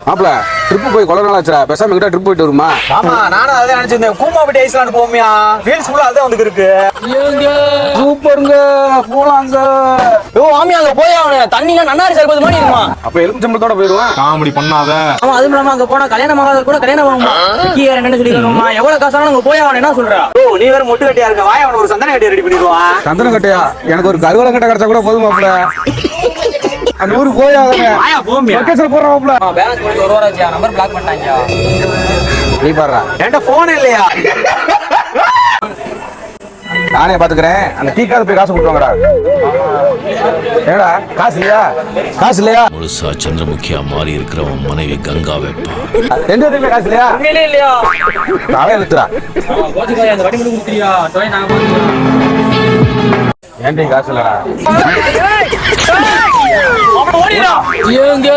மாப்பிள ட்ரிப் போய் கொள்ள நாளாச்சுடா, பேசாம எங்கிட்ட ட்ரிப் போயிட்டு வருமா? ஆமா, நானும் அதான் நினைச்சிருந்தேன். கூமாப்பட்டி ஐஸ்லாண்ட் போமியா, ரீல்ஸ் ஃபுல்லா அதான் வந்து இருக்கு. சூப்பருங்க, போலாங்க. ஓ ஆமி, அங்க போய் அவனு தண்ணில நன்னாரி சர்பத்து மாதிரி இருக்குமா? அப்ப எலுமிச்சம்பழத்தோட போயிருவான். காமெடி பண்ணாத. ஆமா, அதுவும் இல்லாம அங்க போனா கல்யாணம் ஆகாத கூட கல்யாணம் ஆகுமா? என்ன சொல்லிருக்கோமா, எவ்வளவு காசாலும் அங்க போய் அவன் என்ன சொல்றா? ஓ நீ வேற மொட்டு கட்டியா இருக்க, வாய் அவன ஒரு சந்தன கட்டியா ரெடி பண்ணிடுவான். சந்தன கட்டையா? எனக்கு ஒரு கருவலை கட்டை கிடைச்சா கூட போதும் மாப்பிள. அந்த ஊருக்கு போய் வாயா போமியா. லொகேஷன் போடுற மாப்பிள. பேலன்ஸ் போட்டு ஒரு வாரம் ஆச்சு, நம்பர் பிளாக் பண்ணிட்டாங்க. நீ பாடுறா, என்கிட்ட போன் இல்லையா? நானே பாத்துக்கிறேன். அந்த டீக்காவது போய் காசு கொடுத்துவாங்கடா. ஏடா காசு இல்லையா? காசு இல்லையா? முழுசா சந்திரமுகியா மாறி இருக்கிறவன் மனைவி கங்கா வைப்பா. ரெண்டு பேருமே காசு இல்லையா? உண்மையிலே இல்லையா? அவன் எழுத்துறா. கோச்சுக்காய் அந்த வட்டி மட்டும் கொடுத்துறியா? டோய் நாங்க பாத்துக்கிறோம். ஏன்டி காசு இல்லடா? அவன ஓடிடா. ஏங்க